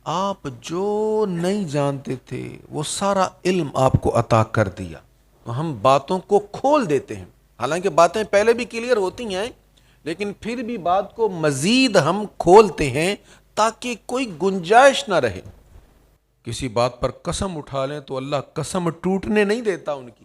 آپ جو نہیں جانتے تھے وہ سارا علم آپ کو عطا کر دیا. تو ہم باتوں کو کھول دیتے ہیں، حالانکہ باتیں پہلے بھی کلیئر ہوتی ہیں، لیکن پھر بھی بات کو مزید ہم کھولتے ہیں تاکہ کوئی گنجائش نہ رہے. کسی بات پر قسم اٹھا لیں تو اللہ قسم ٹوٹنے نہیں دیتا ان کی،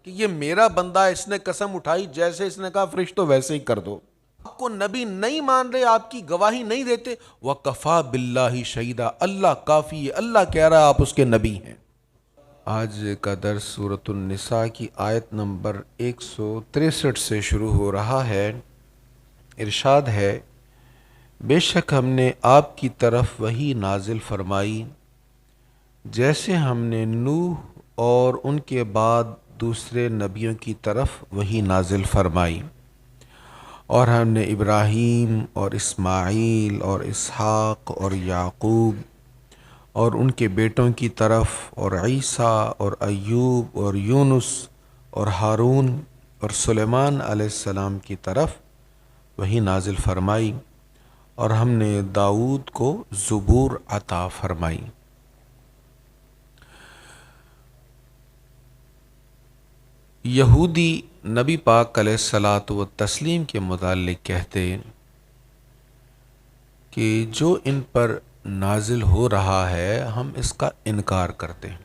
کہ یہ میرا بندہ ہے، اس نے قسم اٹھائی، جیسے اس نے کہا فرشتوں ویسے ہی کر دو. آپ کو نبی نہیں مان رہے، آپ کی گواہی نہیں دیتے، وَقَفَا بِاللَّهِ شَهِيدًا، اللہ کافی ہے، اللہ کہہ رہا ہے آپ اس کے نبی ہیں. آج کا درس سورۃ النساء کی آیت نمبر 163 سے شروع ہو رہا ہے. ارشاد ہے، بے شک ہم نے آپ کی طرف وحی نازل فرمائی جیسے ہم نے نوح اور ان کے بعد دوسرے نبیوں کی طرف وحی نازل فرمائی، اور ہم نے ابراہیم اور اسماعیل اور اسحاق اور یعقوب اور ان کے بیٹوں کی طرف، اور عیسیٰ اور ایوب اور یونس اور ہارون اور سلیمان علیہ السلام کی طرف وحی نازل فرمائی، اور ہم نے داؤد کو زبور عطا فرمائی. یہودی نبی پاک علیہ الصلاۃ والتسلیم کے متعلق کہتے کہ جو ان پر نازل ہو رہا ہے ہم اس کا انکار کرتے ہیں،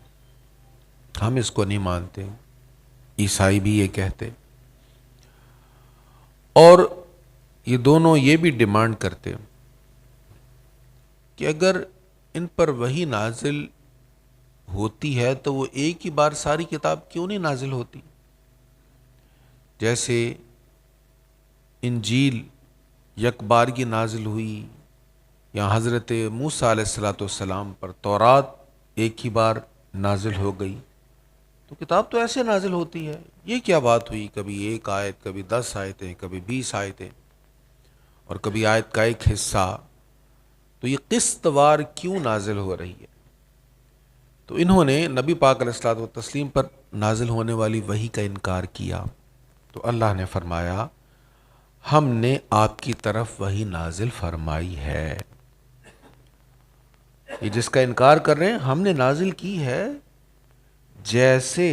ہم اس کو نہیں مانتے. عیسائی بھی یہ کہتے، اور یہ دونوں یہ بھی ڈیمانڈ کرتے کہ اگر ان پر وحی نازل ہوتی ہے تو وہ ایک ہی بار ساری کتاب کیوں نہیں نازل ہوتی؟ جیسے انجیل یک بارگی نازل ہوئی، یا حضرت موسیٰ علیہ الصلاۃ والسلام پر تورات ایک ہی بار نازل ہو گئی، تو کتاب تو ایسے نازل ہوتی ہے. یہ کیا بات ہوئی؟ کبھی ایک آیت، کبھی 10 آیتیں، کبھی 20 آیتیں، اور کبھی آیت کا ایک حصہ. تو یہ قسط وار کیوں نازل ہو رہی ہے؟ تو انہوں نے نبی پاک علیہ الصلوۃ والتسلیم پر نازل ہونے والی وحی کا انکار کیا. تو اللہ نے فرمایا ہم نے آپ کی طرف وحی نازل فرمائی ہے. یہ جس کا انکار کر رہے ہیں ہم نے نازل کی ہے جیسے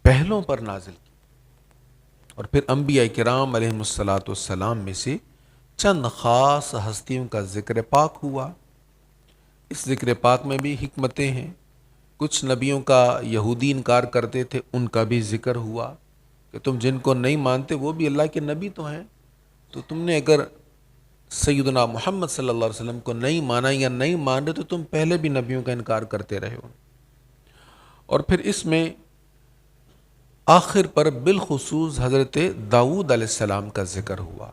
پہلوں پر نازل کی. اور پھر انبیاء کرام علیہ الصلاۃ والسلام میں سے چند خاص ہستیوں کا ذکر پاک ہوا. اس ذکر پاک میں بھی حکمتیں ہیں. کچھ نبیوں کا یہودی انکار کرتے تھے، ان کا بھی ذکر ہوا کہ تم جن کو نہیں مانتے وہ بھی اللہ کے نبی تو ہیں، تو تم نے اگر سیدنا محمد صلی اللہ علیہ وسلم کو نہیں مانا یا نہیں مان رہے تو تم پہلے بھی نبیوں کا انکار کرتے رہے ہو. اور پھر اس میں آخر پر بالخصوص حضرت داؤد علیہ السلام کا ذکر ہوا،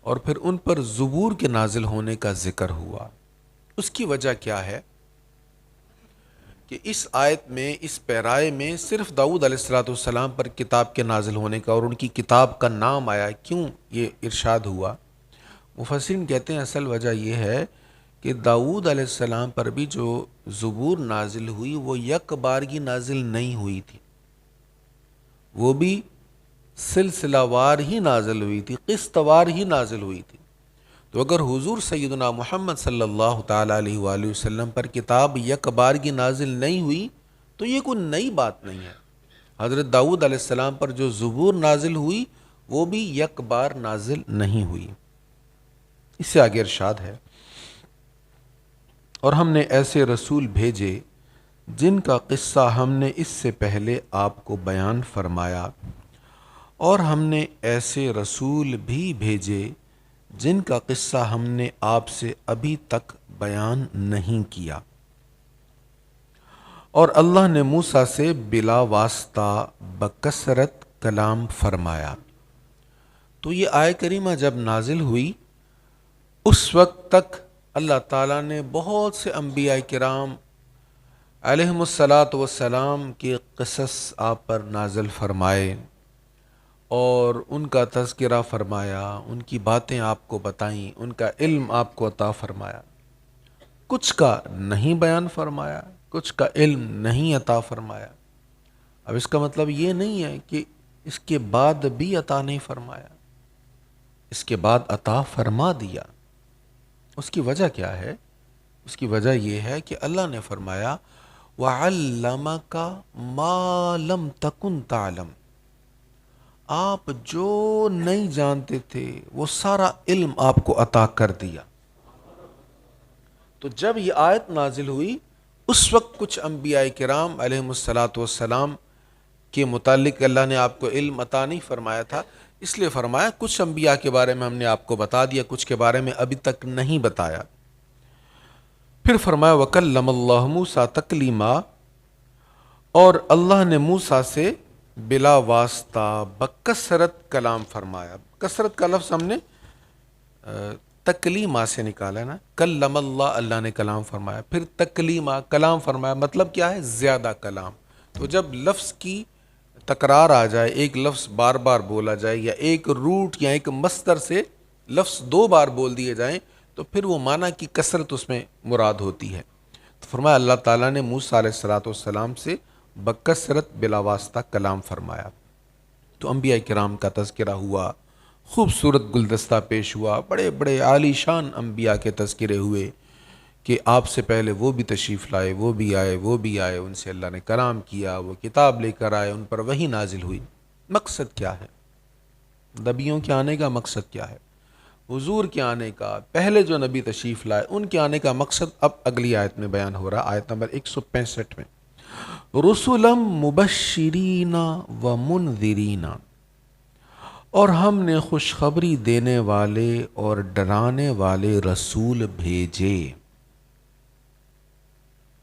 اور پھر ان پر زبور کے نازل ہونے کا ذکر ہوا. اس کی وجہ کیا ہے کہ اس آیت میں، اس پیرائے میں صرف داؤد علیہ الصلوۃ والسلام پر کتاب کے نازل ہونے کا اور ان کی کتاب کا نام آیا، کیوں یہ ارشاد ہوا؟ مفسرین کہتے ہیں اصل وجہ یہ ہے کہ داؤد علیہ السلام پر بھی جو زبور نازل ہوئی وہ یک بارگی نازل نہیں ہوئی تھی، وہ بھی سلسلہ وار ہی نازل ہوئی تھی، قسط وار ہی نازل ہوئی تھی. تو اگر حضور سیدنا محمد صلی اللہ تعالیٰ علیہ وآلہ وسلم پر کتاب یک بارگی نازل نہیں ہوئی تو یہ کوئی نئی بات نہیں ہے. حضرت داؤد علیہ السلام پر جو زبور نازل ہوئی وہ بھی یک بار نازل نہیں ہوئی. اس سے آگے ارشاد ہے، اور ہم نے ایسے رسول بھیجے جن کا قصہ ہم نے اس سے پہلے آپ کو بیان فرمایا، اور ہم نے ایسے رسول بھی بھیجے جن کا قصہ ہم نے آپ سے ابھی تک بیان نہیں کیا. اور اللہ نے موسیٰ سے بلا واسطہ بکثرت کلام فرمایا. تو یہ آیہ کریمہ جب نازل ہوئی اس وقت تک اللہ تعالیٰ نے بہت سے انبیاء کرام علیہم الصلاۃ والسلام کے قصص آپ پر نازل فرمائے اور ان کا تذکرہ فرمایا، ان کی باتیں آپ کو بتائیں، ان کا علم آپ کو عطا فرمایا. کچھ کا نہیں بیان فرمایا، کچھ کا علم نہیں عطا فرمایا. اب اس کا مطلب یہ نہیں ہے کہ اس کے بعد بھی عطا نہیں فرمایا، اس کے بعد عطا فرما دیا. اس کی وجہ کیا ہے؟ اس کی وجہ یہ ہے کہ اللہ نے فرمایا وَعَلَّمَكَ مَا لَمْ تَكُنْ تَعْلَمْ، آپ جو نہیں جانتے تھے وہ سارا علم آپ کو عطا کر دیا۔ تو جب یہ آیت نازل ہوئی اس وقت کچھ انبیاء کرام علیہم الصلاۃ والسلام کے متعلق اللہ نے آپ کو علم عطا نہیں فرمایا تھا، اس لیے فرمایا کچھ انبیاء کے بارے میں ہم نے آپ کو بتا دیا، کچھ کے بارے میں ابھی تک نہیں بتایا۔ پھر فرمایا وَكَلَّمَ اللَّهُ مُوسَىٰ تَكْلِيمًا، اور اللہ نے موسیٰ سے بلا واسطہ بکثرت کلام فرمایا۔ کثرت کا لفظ ہم نے تکلیمہ سے نکالا ہے نا، کلم اللہ، اللہ نے کلام فرمایا، پھر تکلیمہ کلام فرمایا، مطلب کیا ہے؟ زیادہ کلام۔ تو جب لفظ کی تکرار آ جائے، ایک لفظ بار بار بولا جائے، یا ایک روٹ یا ایک مصدر سے لفظ 2 بار بول دیے جائیں، تو پھر وہ معنی کی کثرت اس میں مراد ہوتی ہے۔ تو فرمایا اللہ تعالیٰ نے موسیٰ علیہ الصلوۃ والسلام سے بکثرت بلا واسطہ کلام فرمایا۔ تو انبیاء کرام کا تذکرہ ہوا، خوبصورت گلدستہ پیش ہوا، بڑے بڑے عالی شان انبیاء کے تذکرے ہوئے کہ آپ سے پہلے وہ بھی تشریف لائے، وہ بھی آئے، ان سے اللہ نے کلام کیا، وہ کتاب لے کر آئے، ان پر وحی نازل ہوئی۔ مقصد کیا ہے؟ نبیوں کے آنے کا مقصد کیا ہے؟ حضور کے آنے کا، پہلے جو نبی تشریف لائے ان کے آنے کا مقصد اب اگلی آیت میں بیان ہو رہا، آیت نمبر 165 میں، رسلا مبشرین و منذرین، اور ہم نے خوشخبری دینے والے اور ڈرانے والے رسول بھیجے۔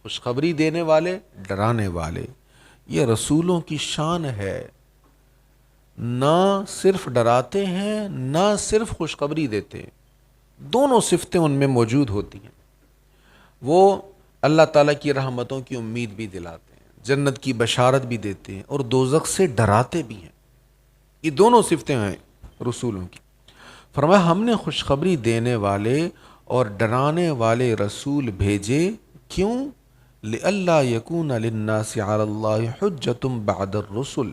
خوشخبری دینے والے، ڈرانے والے، یہ رسولوں کی شان ہے، نہ صرف ڈراتے ہیں نہ صرف خوشخبری دیتے ہیں، دونوں صفتیں ان میں موجود ہوتی ہیں۔ وہ اللہ تعالیٰ کی رحمتوں کی امید بھی دلاتے ہیں، جنت کی بشارت بھی دیتے ہیں، اور دوزخ سے ڈراتے بھی ہیں۔ یہ دونوں صفتیں ہیں رسولوں کی۔ فرمایا ہم نے خوشخبری دینے والے اور ڈرانے والے رسول بھیجے، کیوں؟ لئلا یکون للناس علی اللہ حجۃ بعد الرسل،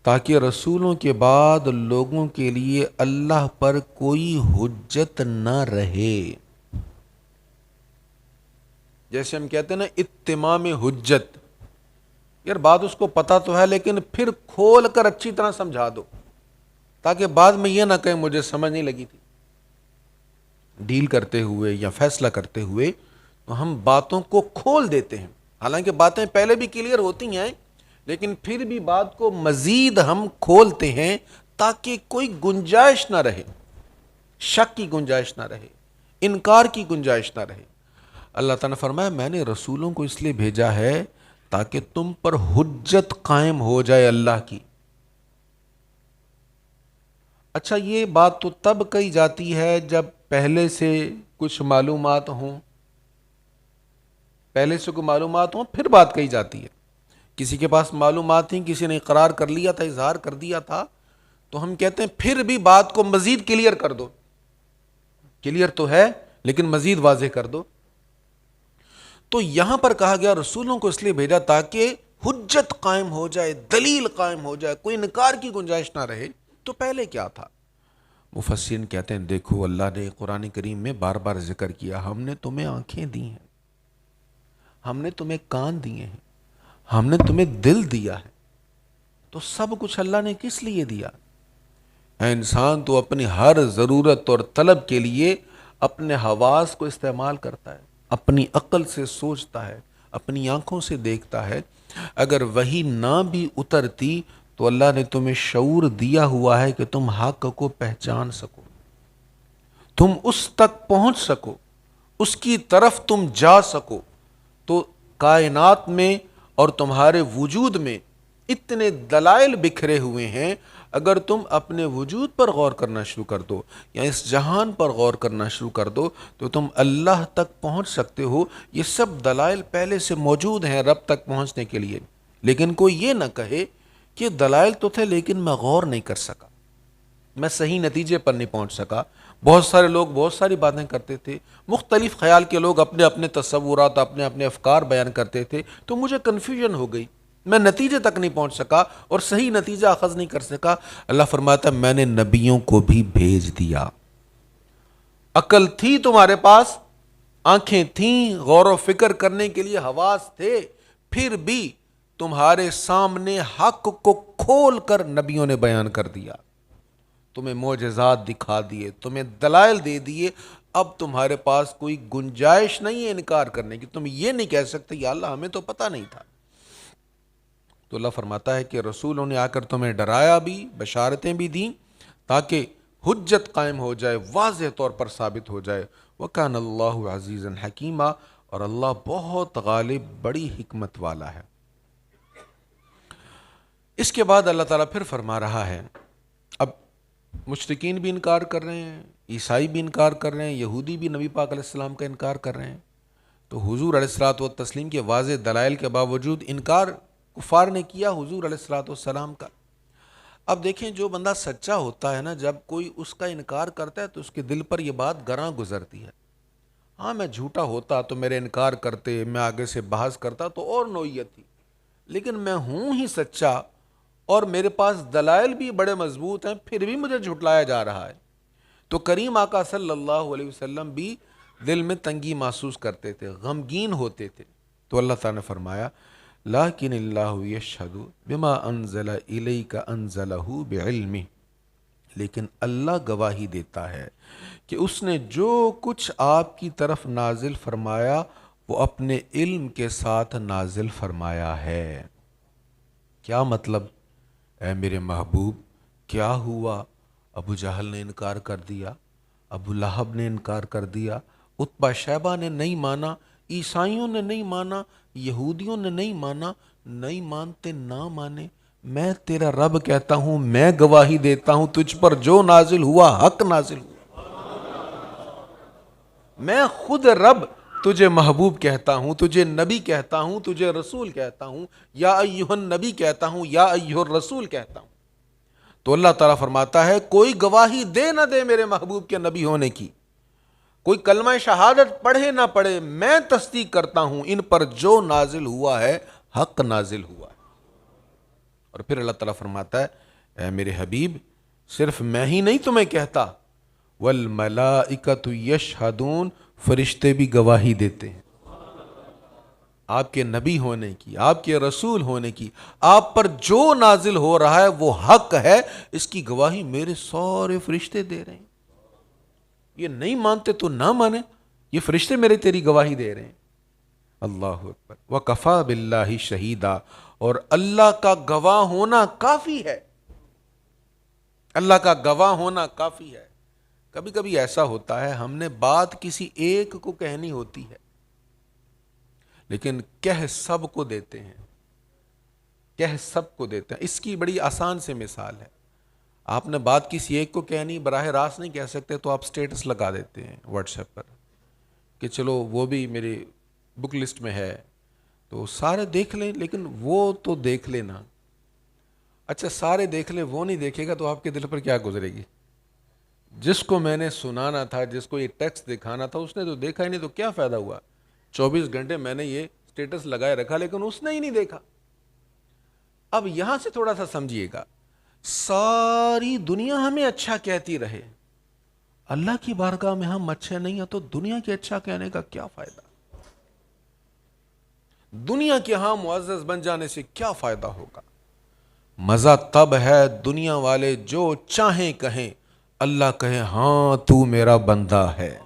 تاکہ رسولوں کے بعد لوگوں کے لیے اللہ پر کوئی حجت نہ رہے۔ جیسے ہم کہتے ہیں نا اتمام حجت، یار بات اس کو پتہ تو ہے لیکن پھر کھول کر اچھی طرح سمجھا دو، تاکہ بعد میں یہ نہ کہیں مجھے سمجھ نہیں لگی تھی۔ ڈیل کرتے ہوئے یا فیصلہ کرتے ہوئے تو ہم باتوں کو کھول دیتے ہیں، حالانکہ باتیں پہلے بھی کلیئر ہوتی ہیں، لیکن پھر بھی بات کو مزید ہم کھولتے ہیں تاکہ کوئی گنجائش نہ رہے، شک کی گنجائش نہ رہے، انکار کی گنجائش نہ رہے۔ اللہ تعالیٰ نے فرمایا میں نے رسولوں کو اس لیے بھیجا ہے تاکہ تم پر حجت قائم ہو جائے اللہ کی۔ اچھا، یہ بات تو تب کہی جاتی ہے جب پہلے سے کچھ معلومات ہوں، پھر بات کہی جاتی ہے۔ کسی کے پاس معلومات تھیں، کسی نے اقرار کر لیا تھا، اظہار کر دیا تھا، تو ہم کہتے ہیں پھر بھی بات کو مزید کلیئر کر دو، کلیئر تو ہے لیکن مزید واضح کر دو۔ تو یہاں پر کہا گیا رسولوں کو اس لیے بھیجا تاکہ حجت قائم ہو جائے، دلیل قائم ہو جائے، کوئی انکار کی گنجائش نہ رہے۔ تو پہلے کیا تھا؟ مفسرین کہتے ہیں دیکھو اللہ نے قرآن کریم میں بار بار ذکر کیا، ہم نے تمہیں آنکھیں دی ہیں، ہم نے تمہیں کان دیے ہیں، ہم نے تمہیں دل دیا ہے۔ تو سب کچھ اللہ نے کس لیے دیا؟ اے انسان تو اپنی ہر ضرورت اور طلب کے لیے اپنے حواس کو استعمال کرتا ہے، اپنی عقل سے سوچتا ہے، اپنی آنکھوں سے دیکھتا ہے۔ اگر وہی نہ بھی اترتی تو اللہ نے تمہیں شعور دیا ہوا ہے کہ تم حق کو پہچان سکو، تم اس تک پہنچ سکو، اس کی طرف تم جا سکو۔ تو کائنات میں اور تمہارے وجود میں اتنے دلائل بکھرے ہوئے ہیں، اگر تم اپنے وجود پر غور کرنا شروع کر دو یا اس جہان پر غور کرنا شروع کر دو تو تم اللہ تک پہنچ سکتے ہو۔ یہ سب دلائل پہلے سے موجود ہیں رب تک پہنچنے کے لیے، لیکن کوئی یہ نہ کہے کہ دلائل تو تھے لیکن میں غور نہیں کر سکا، میں صحیح نتیجے پر نہیں پہنچ سکا۔ بہت سارے لوگ بہت ساری باتیں کرتے تھے، مختلف خیال کے لوگ اپنے اپنے تصورات، اپنے اپنے افکار بیان کرتے تھے، تو مجھے کنفیوژن ہو گئی، میں نتیجے تک نہیں پہنچ سکا اور صحیح نتیجہ اخذ نہیں کر سکا۔ اللہ فرماتا ہے میں نے نبیوں کو بھی بھیج دیا۔ عقل تھی تمہارے پاس، آنکھیں تھیں، غور و فکر کرنے کے لیے حواس تھے، پھر بھی تمہارے سامنے حق کو کھول کر نبیوں نے بیان کر دیا، تمہیں معجزات دکھا دیے، تمہیں دلائل دے دیے، اب تمہارے پاس کوئی گنجائش نہیں ہے انکار کرنے کی، تم یہ نہیں کہہ سکتے یا اللہ ہمیں تو پتہ نہیں تھا۔ تو اللہ فرماتا ہے کہ رسولوں نے آ کر تمہیں ڈرایا بھی، بشارتیں بھی دیں، تاکہ حجت قائم ہو جائے، واضح طور پر ثابت ہو جائے۔ وَكَانَ اللَّهُ عَزِيزًا حَكِيمًا، اور اللہ بہت غالب، بڑی حکمت والا ہے۔ اس کے بعد اللہ تعالیٰ پھر فرما رہا ہے، اب مشرکین بھی انکار کر رہے ہیں، عیسائی بھی انکار کر رہے ہیں، یہودی بھی نبی پاک علیہ السلام کا انکار کر رہے ہیں، تو حضور علیہ الصلوۃ والتسلیم کے واضح دلائل کے باوجود انکار کفار نے کیا حضور علیہ الصلوۃ والسلام کا۔ اب دیکھیں، جو بندہ سچا ہوتا ہے نا، جب کوئی اس کا انکار کرتا ہے تو اس کے دل پر یہ بات گراں گزرتی ہے۔ ہاں، میں جھوٹا ہوتا تو میرے انکار کرتے، میں آگے سے بحث کرتا تو اور نوعیت تھی، لیکن میں ہوں ہی سچا اور میرے پاس دلائل بھی بڑے مضبوط ہیں، پھر بھی مجھے جھٹلایا جا رہا ہے۔ تو کریم آقا صلی اللہ علیہ وسلم بھی دل میں تنگی محسوس کرتے تھے، غمگین ہوتے تھے۔ تو اللہ تعالیٰ نے فرمایا، لیکن اللہ یشہد بما انزل الیک انزلہ بعلمہ، لیکن اللہ گواہی دیتا ہے کہ اس نے جو کچھ آپ کی طرف نازل فرمایا وہ اپنے علم کے ساتھ نازل فرمایا ہے۔ کیا مطلب؟ اے میرے محبوب، کیا ہوا؟ ابو جہل نے انکار کر دیا، ابو لہب نے انکار کر دیا، عتبہ شیبہ نے نہیں مانا، عیسائیوں نے نہیں مانا، یہودیوں نے نہیں مانا، نہیں مانتے نہ مانے، میں تیرا رب کہتا ہوں، میں گواہی دیتا ہوں، تجھ پر جو نازل ہوا حق نازل ہوا۔ میں خود رب تجھے محبوب کہتا ہوں، تجھے نبی کہتا ہوں، تجھے رسول کہتا ہوں، یا ایھا النبی کہتا ہوں، یا ایھا الرسول کہتا ہوں۔ تو اللہ تعالیٰ فرماتا ہے، کوئی گواہی دے نہ دے میرے محبوب کے نبی ہونے کی، کوئی کلمہ شہادت پڑھے نہ پڑھے، میں تصدیق کرتا ہوں ان پر جو نازل ہوا ہے حق نازل ہوا ہے۔ اور پھر اللہ تعالیٰ فرماتا ہے، اے میرے حبیب، صرف میں ہی نہیں تمہیں کہتا، والملائکۃ یشہدون، فرشتے بھی گواہی دیتے ہیں آپ کے نبی ہونے کی، آپ کے رسول ہونے کی، آپ پر جو نازل ہو رہا ہے وہ حق ہے، اس کی گواہی میرے سارے فرشتے دے رہے ہیں۔ یہ نہیں مانتے تو نہ مانے، یہ فرشتے میرے تیری گواہی دے رہے ہیں۔ اللہ اکبر۔ وَكَفَى بِاللَّهِ شَهِيدًا، اور اللہ کا گواہ ہونا کافی ہے، اللہ کا گواہ ہونا کافی ہے۔ کبھی کبھی ایسا ہوتا ہے، ہم نے بات کسی ایک کو کہنی ہوتی ہے لیکن کہہ سب کو دیتے ہیں، کہہ سب کو دیتے ہیں۔ اس کی بڑی آسان سے مثال ہے، آپ نے بات کسی ایک کو کہنی، براہ راست نہیں کہہ سکتے تو آپ سٹیٹس لگا دیتے ہیں واٹس ایپ پر کہ چلو وہ بھی میری بک لسٹ میں ہے تو سارے دیکھ لیں، لیکن وہ تو دیکھ لینا۔ اچھا، سارے دیکھ لیں، وہ نہیں دیکھے گا تو آپ کے دل پر کیا گزرے گی؟ جس کو میں نے سنانا تھا، جس کو یہ ٹیکسٹ دکھانا تھا، اس نے تو دیکھا ہی نہیں، تو کیا فائدہ ہوا؟ 24 گھنٹے میں نے یہ سٹیٹس لگائے رکھا لیکن اس نے ہی نہیں دیکھا۔ اب یہاں سے تھوڑا سا سمجھیے گا، ساری دنیا ہمیں اچھا کہتی رہے، اللہ کی بارگاہ میں ہم اچھے نہیں ہیں تو دنیا کے اچھا کہنے کا کیا فائدہ؟ دنیا کے ہاں معزز بن جانے سے کیا فائدہ ہوگا؟ مزہ تب ہے دنیا والے جو چاہیں کہیں، اللہ کہے ہاں تو میرا بندہ ہے،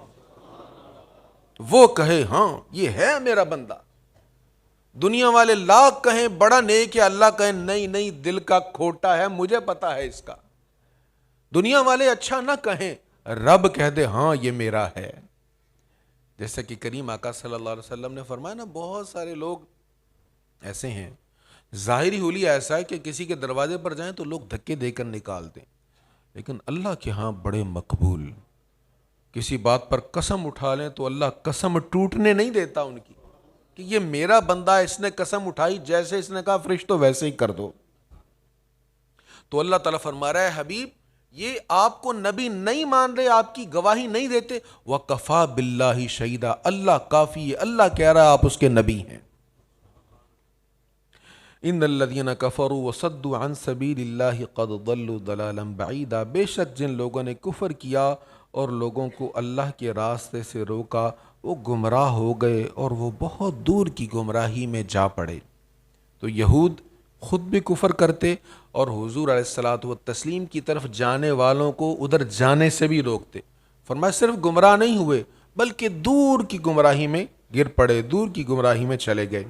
وہ کہے ہاں یہ ہے میرا بندہ۔ دنیا والے لاکھ کہیں بڑا نیک ہے، اللہ کہے نہیں نہیں، دل کا کھوٹا ہے، مجھے پتا ہے اس کا۔ دنیا والے اچھا نہ کہیں، رب کہہ دے ہاں یہ میرا ہے۔ جیسا کہ کریم آقا صلی اللہ علیہ وسلم نے فرمایا نا، بہت سارے لوگ ایسے ہیں، ظاہری حلیہ ایسا ہے کہ کسی کے دروازے پر جائیں تو لوگ دھکے دے کر نکال دیں، لیکن اللہ کے ہاں بڑے مقبول۔ کسی بات پر قسم اٹھا لیں تو اللہ قسم ٹوٹنے نہیں دیتا ان کی، کہ یہ میرا بندہ، اس نے قسم اٹھائی، جیسے اس نے کہا فرشتوں ویسے ہی کر دو۔ تو اللہ تعالیٰ فرما رہا ہے، حبیب یہ آپ کو نبی نہیں مان رہے، آپ کی گواہی نہیں دیتے، وَكَفَى بِاللَّهِ شَهِيدًا، اللہ کافی ہے، اللہ کہہ رہا ہے آپ اس کے نبی ہیں۔ ان الذین کفروا وصدوا عن سبیل اللہ قد ضلوا ضلالا بعیدا، بے شک جن لوگوں نے کفر کیا اور لوگوں کو اللہ کے راستے سے روکا وہ گمراہ ہو گئے اور وہ بہت دور کی گمراہی میں جا پڑے۔ تو یہود خود بھی کفر کرتے اور حضور علیہ الصلاۃ والتسلیم کی طرف جانے والوں کو ادھر جانے سے بھی روکتے۔ فرمایا صرف گمراہ نہیں ہوئے بلکہ دور کی گمراہی میں گر پڑے، دور کی گمراہی میں چلے گئے۔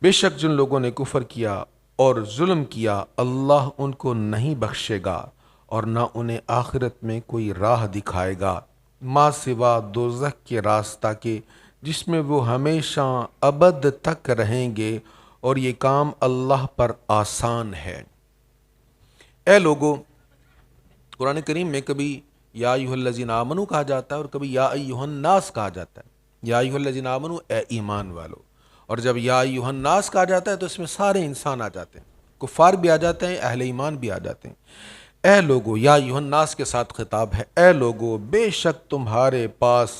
بے شک جن لوگوں نے کفر کیا اور ظلم کیا اللہ ان کو نہیں بخشے گا اور نہ انہیں آخرت میں کوئی راہ دکھائے گا ما سوا دوزخ کے راستہ کے، جس میں وہ ہمیشہ ابد تک رہیں گے، اور یہ کام اللہ پر آسان ہے۔ اے لوگو، قرآن کریم میں کبھی یا ایھا الذین آمنوا کہا جاتا ہے اور کبھی یا ایھا الناس کہا جاتا ہے۔ یا ایھا الذین آمنوا، اے ایمان والو، اور جب یا ایھا الناس کہا جاتا ہے تو اس میں سارے انسان آ جاتے ہیں، کفار بھی آ جاتے ہیں، اہل ایمان بھی آ جاتے ہیں۔ اے لوگو، یا ایھا الناس کے ساتھ خطاب ہے، اے لوگو بے شک تمہارے پاس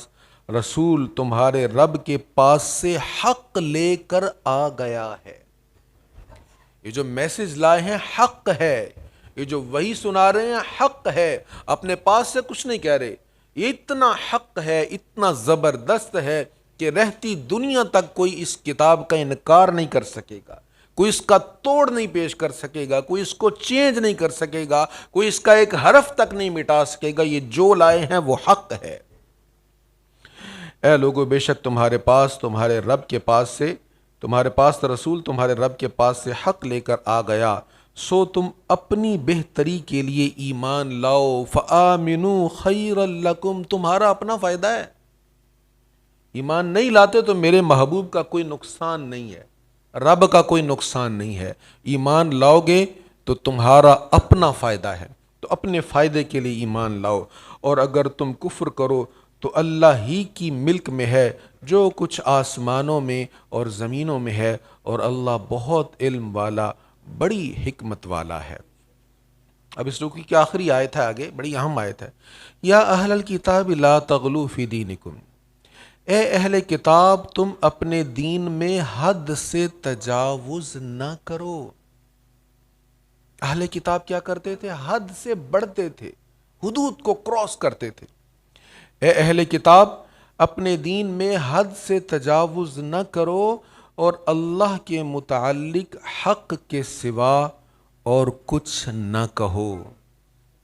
رسول تمہارے رب کے پاس سے حق لے کر آ گیا ہے۔ یہ جو میسج لائے ہیں حق ہے، یہ جو وحی سنا رہے ہیں حق ہے، اپنے پاس سے کچھ نہیں کہہ رہے۔ یہ اتنا حق ہے، اتنا زبردست ہے کہ رہتی دنیا تک کوئی اس کتاب کا انکار نہیں کر سکے گا، کوئی اس کا توڑ نہیں پیش کر سکے گا، کوئی اس کو چینج نہیں کر سکے گا، کوئی اس کا ایک حرف تک نہیں مٹا سکے گا۔ یہ جو لائے ہیں وہ حق ہے۔ اے لوگو بے شک تمہارے پاس تمہارے رب کے پاس سے تمہارے پاس رسول تمہارے رب کے پاس سے حق لے کر آ گیا، سو تم اپنی بہتری کے لیے ایمان لاؤ، فآمنوا خیرا لکم، تمہارا اپنا فائدہ ہے۔ ایمان نہیں لاتے تو میرے محبوب کا کوئی نقصان نہیں ہے، رب کا کوئی نقصان نہیں ہے۔ ایمان لاؤ گے تو تمہارا اپنا فائدہ ہے، تو اپنے فائدے کے لیے ایمان لاؤ، اور اگر تم کفر کرو تو اللہ ہی کی ملک میں ہے جو کچھ آسمانوں میں اور زمینوں میں ہے، اور اللہ بہت علم والا، بڑی حکمت والا ہے۔ اب اس رکوع کی آخری آیت ہے، آگے بڑی اہم آیت ہے۔ یا اہل الکتاب لا تغلو فی دینکم، اے اہل کتاب تم اپنے دین میں حد سے تجاوز نہ کرو۔ اہل کتاب کیا کرتے تھے؟ حد سے بڑھتے تھے، حدود کو کراس کرتے تھے۔ اے اہل کتاب اپنے دین میں حد سے تجاوز نہ کرو، اور اللہ کے متعلق حق کے سوا اور کچھ نہ کہو۔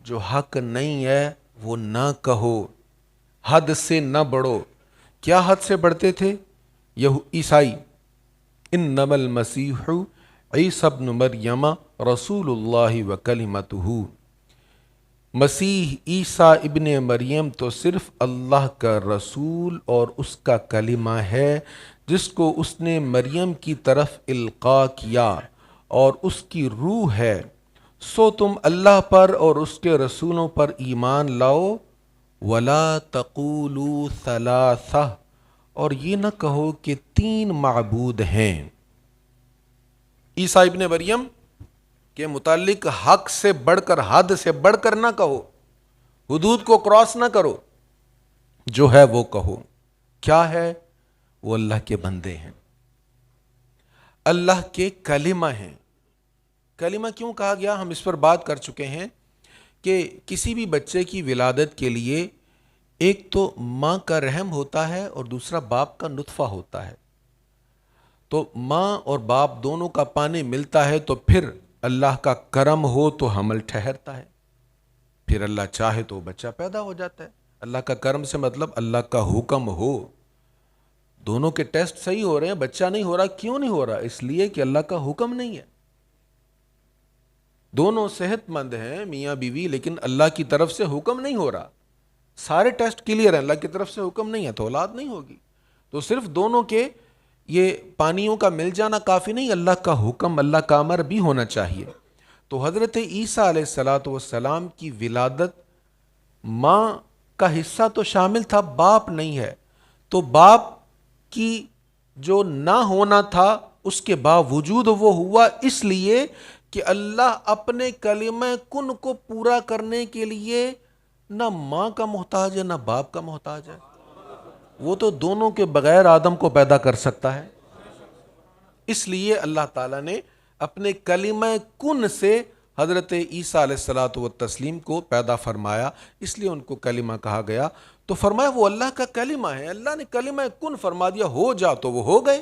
جو حق نہیں ہے وہ نہ کہو، حد سے نہ بڑھو۔ کیا حد سے بڑھتے تھے؟ عیسائی، انما المسیح عیسی ابن مریم رسول اللہ وکلمتہ، مسیح عیسیٰ ابن مریم تو صرف اللہ کا رسول اور اس کا کلمہ ہے جس کو اس نے مریم کی طرف القاء کیا، اور اس کی روح ہے۔ سو تم اللہ پر اور اس کے رسولوں پر ایمان لاؤ، ولا تقولوا ثلاثہ، اور یہ نہ کہو کہ 3 معبود ہیں۔ عیسیٰ ابن مریم کے متعلق حق سے بڑھ کر، حد سے بڑھ کر نہ کہو، حدود کو کراس نہ کرو، جو ہے وہ کہو۔ کیا ہے؟ وہ اللہ کے بندے ہیں، اللہ کے کلمہ ہیں۔ کلمہ کیوں کہا گیا؟ ہم اس پر بات کر چکے ہیں کہ کسی بھی بچے کی ولادت کے لیے ایک تو ماں کا رحم ہوتا ہے اور دوسرا باپ کا نطفہ ہوتا ہے۔ تو ماں اور باپ دونوں کا پانی ملتا ہے تو پھر اللہ کا کرم ہو تو حمل ٹھہرتا ہے، پھر اللہ چاہے تو بچہ پیدا ہو جاتا ہے۔ اللہ کا کرم سے مطلب اللہ کا حکم ہو۔ دونوں کے ٹیسٹ صحیح ہو رہے ہیں، بچہ نہیں ہو رہا، کیوں نہیں ہو رہا؟ اس لیے کہ اللہ کا حکم نہیں ہے۔ دونوں صحت مند ہیں میاں بیوی، لیکن اللہ کی طرف سے حکم نہیں ہو رہا۔ سارے ٹیسٹ کلیئر ہیں، اللہ کی طرف سے حکم نہیں ہے تو اولاد نہیں ہوگی۔ تو صرف دونوں کے یہ پانیوں کا مل جانا کافی نہیں، اللہ کا حکم، اللہ کا امر بھی ہونا چاہیے۔ تو حضرت عیسیٰ علیہ السلام کی ولادت ماں کا حصہ تو شامل تھا، باپ نہیں ہے۔ تو باپ کی جو نہ ہونا تھا اس کے باوجود وہ ہوا، اس لیے کہ اللہ اپنے کلمہ کن کو پورا کرنے کے لیے نہ ماں کا محتاج ہے نہ باپ کا محتاج ہے۔ وہ تو دونوں کے بغیر آدم کو پیدا کر سکتا ہے۔ اس لیے اللہ تعالیٰ نے اپنے کلمہ کن سے حضرت عیسیٰ علیہ الصلاۃ والتسلیم کو پیدا فرمایا، اس لیے ان کو کلمہ کہا گیا۔ تو فرمایا وہ اللہ کا کلمہ ہے، اللہ نے کلمہ کن فرما دیا، ہو جا تو وہ ہو گئے۔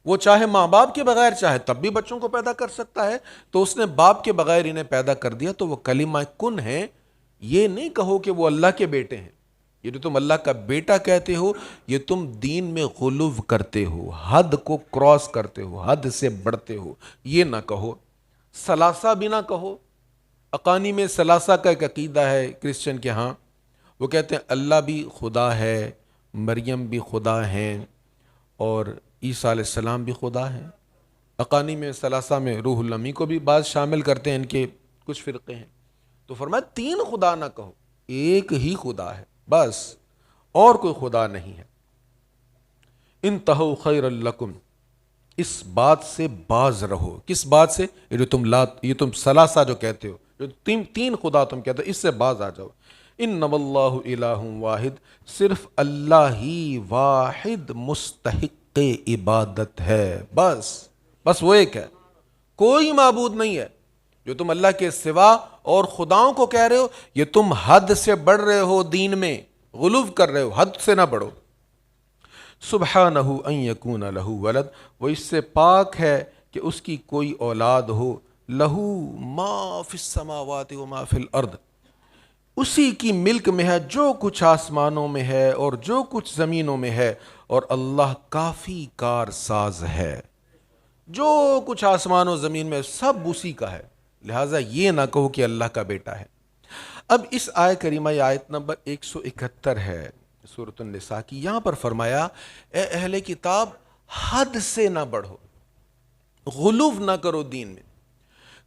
وہ چاہے ماں باپ کے بغیر چاہے تب بھی بچوں کو پیدا کر سکتا ہے، تو اس نے باپ کے بغیر انہیں پیدا کر دیا، تو وہ کلمہ کن ہے۔ یہ نہیں کہو کہ وہ اللہ کے بیٹے ہیں، یہ جو تم اللہ کا بیٹا کہتے ہو یہ تم دین میں غلو کرتے ہو، حد کو کراس کرتے ہو، حد سے بڑھتے ہو، یہ نہ کہو۔ ثلاثہ بھی نہ کہو۔ اقانی میں ثلاثہ کا ایک عقیدہ ہے کرسچن کے ہاں، وہ کہتے ہیں اللہ بھی خدا ہے، مریم بھی خدا ہیں، اور عیسیٰ علیہ السلام بھی خدا ہیں۔ اقانی میں ثلاثہ میں روح الامی کو بھی بعض شامل کرتے ہیں، ان کے کچھ فرقے ہیں۔ تو فرمایا تین خدا نہ کہو، ایک ہی خدا ہے بس، اور کوئی خدا نہیں ہے۔ انتہوا خیر لکم، اس بات سے باز رہو۔ کس بات سے؟ یہ تم ثلاثہ جو کہتے ہو، جو تین خدا تم کہتے ہو، اس سے باز آ جاؤ۔ انما اللہ الہ واحد، صرف اللہ ہی واحد مستحق عبادت ہے، بس وہ ایک ہے، کوئی معبود نہیں ہے۔ جو تم اللہ کے سوا اور خداؤں کو کہہ رہے ہو، یہ تم حد سے بڑھ رہے ہو، دین میں غلو کر رہے ہو، حد سے نہ بڑھو۔ سبحانہ ان یکون لہ ولد، وہ اس سے پاک ہے کہ اس کی کوئی اولاد ہو۔ لہ ما فی السماوات و ما فی الارض، اسی کی ملک میں ہے جو کچھ آسمانوں میں ہے اور جو کچھ زمینوں میں ہے، اور اللہ کافی کار ساز ہے۔ جو کچھ آسمان و زمین میں سب اسی کا ہے، لہٰذا یہ نہ کہو کہ اللہ کا بیٹا ہے۔ اب اس آیت کریمہ، یہ آیت نمبر 171 ہے سورۃ النساء کی، یہاں پر فرمایا اے اہل کتاب حد سے نہ بڑھو، غلو نہ کرو دین میں۔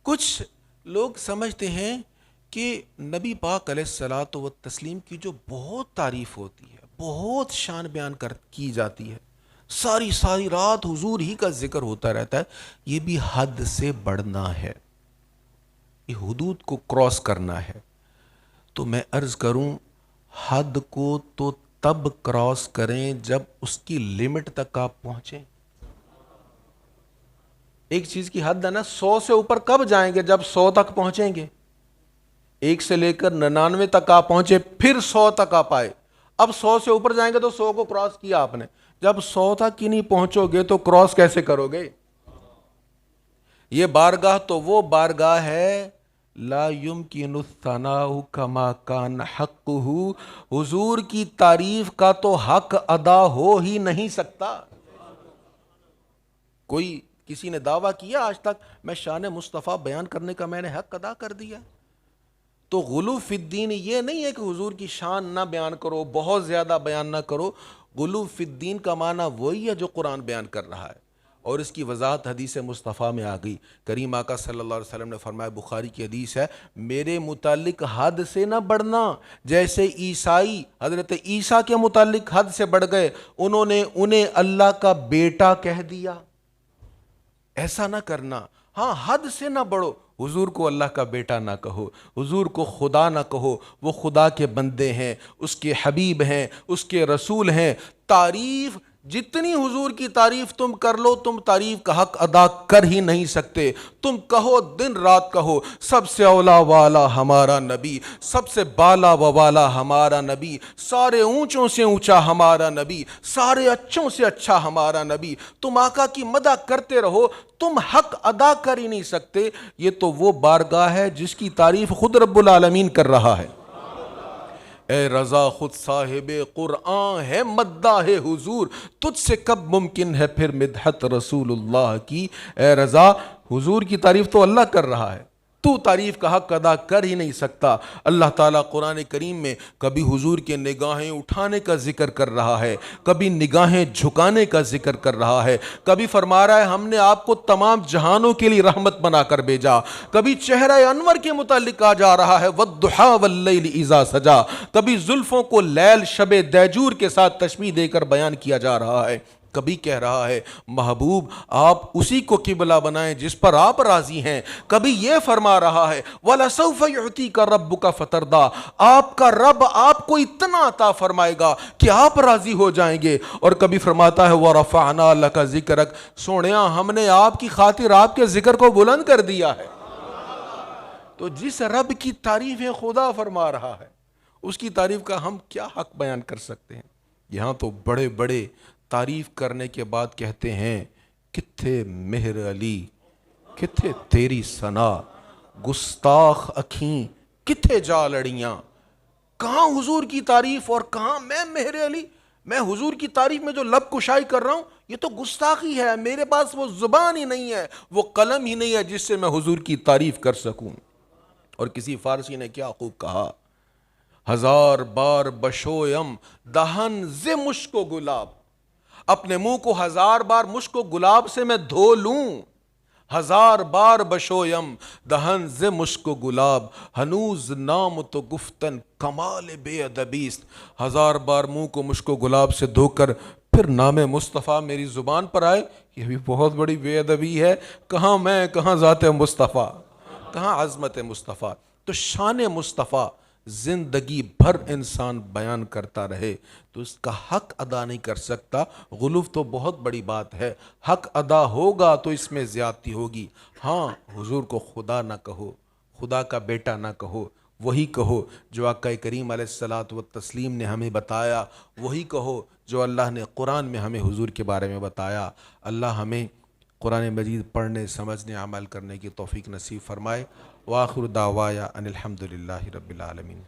کچھ لوگ سمجھتے ہیں کہ نبی پاک علیہ الصلاۃ والتسلیم کی جو بہت تعریف ہوتی ہے، بہت شان بیان کی جاتی ہے، ساری رات حضور ہی کا ذکر ہوتا رہتا ہے، یہ بھی حد سے بڑھنا ہے، یہ حدود کو کراس کرنا ہے۔ تو میں عرض کروں، حد کو تو تب کراس کریں جب اس کی لمٹ تک آپ پہنچیں۔ ایک چیز کی حد ہے نا، 100 سے اوپر کب جائیں گے؟ جب 100 تک پہنچیں گے۔ 1 سے لے کر 99 تک آپ پہنچے، پھر 100 تک آپ آئے، اب 100 سے اوپر جائیں گے تو 100 کو کراس کیا آپ نے۔ جب 100 تک ہی نہیں پہنچو گے تو کراس کیسے کرو گے؟ یہ بارگاہ تو وہ بارگاہ ہے لا یمکن الثناء کما کان حقہ، حضور کی تعریف کا تو حق ادا ہو ہی نہیں سکتا۔ کوئی کسی نے دعویٰ کیا آج تک میں شان مصطفیٰ بیان کرنے کا میں نے حق ادا کر دیا؟ تو غلو فی الدین یہ نہیں ہے کہ حضور کی شان نہ بیان کرو، بہت زیادہ بیان نہ کرو۔ غلو فی الدین کا معنی وہی ہے جو قرآن بیان کر رہا ہے، اور اس کی وضاحت حدیث مصطفیٰ میں آ گئی۔ کریم آقا صلی اللہ علیہ وسلم نے فرمایا، بخاری کی حدیث ہے، میرے متعلق حد سے نہ بڑھنا۔ جیسے عیسائی حضرت عیسیٰ کے متعلق حد سے بڑھ گئے، انہوں نے انہیں اللہ کا بیٹا کہہ دیا، ایسا نہ کرنا۔ ہاں حد سے نہ بڑھو، حضور کو اللہ کا بیٹا نہ کہو، حضور کو خدا نہ کہو، وہ خدا کے بندے ہیں، اس کے حبیب ہیں، اس کے رسول ہیں۔ تعریف جتنی حضور کی تعریف تم کر لو، تم تعریف کا حق ادا کر ہی نہیں سکتے۔ تم کہو، دن رات کہو، سب سے اولا والا ہمارا نبی، سب سے بالا و والا ہمارا نبی، سارے اونچوں سے اونچا ہمارا نبی، سارے اچھوں سے اچھا ہمارا نبی۔ تم آقا کی مدح کرتے رہو، تم حق ادا کر ہی نہیں سکتے۔ یہ تو وہ بارگاہ ہے جس کی تعریف خود رب العالمین کر رہا ہے۔ اے رضا خود صاحب قرآن ہے مداح حضور، تجھ سے کب ممکن ہے پھر مدحت رسول اللہ کی۔ اے رضا، حضور کی تعریف تو اللہ کر رہا ہے، تو تعریف کا حق ادا کر ہی نہیں سکتا۔ اللہ تعالیٰ قرآن کریم میں کبھی حضور کے نگاہیں اٹھانے کا ذکر کر رہا ہے، کبھی نگاہیں جھکانے کا ذکر کر رہا ہے، کبھی فرما رہا ہے ہم نے آپ کو تمام جہانوں کے لیے رحمت بنا کر بھیجا، کبھی چہرہ انور کے متعلق کہا جا رہا ہے والضحیٰ واللیل اذا سجا، کبھی زلفوں کو لیل شب دیجور کے ساتھ تشبیہ دے کر بیان کیا جا رہا ہے، کبھی کہہ رہا ہے محبوب آپ اسی کو قبلہ بنائیں جس پر آپ راضی ہیں، کبھی یہ فرما رہا ہے وَلَسَوْفَ يُعْتِيكَ رَبُّكَ فَتَرْضَىٰ، آپ کا رب آپ کو اتنا عطا فرمائے گا کہ آپ راضی ہو جائیں گے، اور کبھی فرماتا ہے وَرَفَعْنَا لَكَ ذِكْرَكَ، سونیا ہم نے آپ کی خاطر آپ کے ذکر کو بلند کر دیا ہے۔ تو جس رب کی تعریف خدا فرما رہا ہے اس کی تعریف کا ہم کیا حق بیان کر سکتے ہیں؟ یہاں تو بڑے بڑے تعریف کرنے کے بعد کہتے ہیں کتھے مہر علی کتھے تیری ثنا، گستاخ اکھیں کتھے جا لڑیاں۔ کہاں حضور کی تعریف اور کہاں میں مہر علی؟ میں حضور کی تعریف میں جو لب کشائی کر رہا ہوں یہ تو گستاخی ہے، میرے پاس وہ زبان ہی نہیں ہے، وہ قلم ہی نہیں ہے جس سے میں حضور کی تعریف کر سکوں۔ اور کسی فارسی نے کیا خوب کہا، ہزار بار بشویم دہن ز مشک و گلاب، اپنے منہ کو ہزار بار مشک و گلاب سے میں دھو لوں، ہزار بار بشویم دہن ز مشک و گلاب، ہنوز نام تو گفتن کمال بے ادبیست، ہزار بار منہ کو مشک و گلاب سے دھو کر پھر نام مصطفیٰ میری زبان پر آئے، یہ بھی بہت بڑی بے ادبی ہے۔ کہاں میں، کہاں ذات مصطفیٰ، کہاں عظمت مصطفیٰ؟ تو شان مصطفیٰ زندگی بھر انسان بیان کرتا رہے تو اس کا حق ادا نہیں کر سکتا۔ غلو تو بہت بڑی بات ہے، حق ادا ہوگا تو اس میں زیادتی ہوگی۔ ہاں، حضور کو خدا نہ کہو، خدا کا بیٹا نہ کہو، وہی کہو جو آقا کریم علیہ الصلاۃ والتسلیم نے ہمیں بتایا، وہی کہو جو اللہ نے قرآن میں ہمیں حضور کے بارے میں بتایا۔ اللہ ہمیں قرآن مجید پڑھنے، سمجھنے، عمل کرنے کی توفیق نصیب فرمائے۔ وآخر دعوایا ان الحمد للہ رب العالمین۔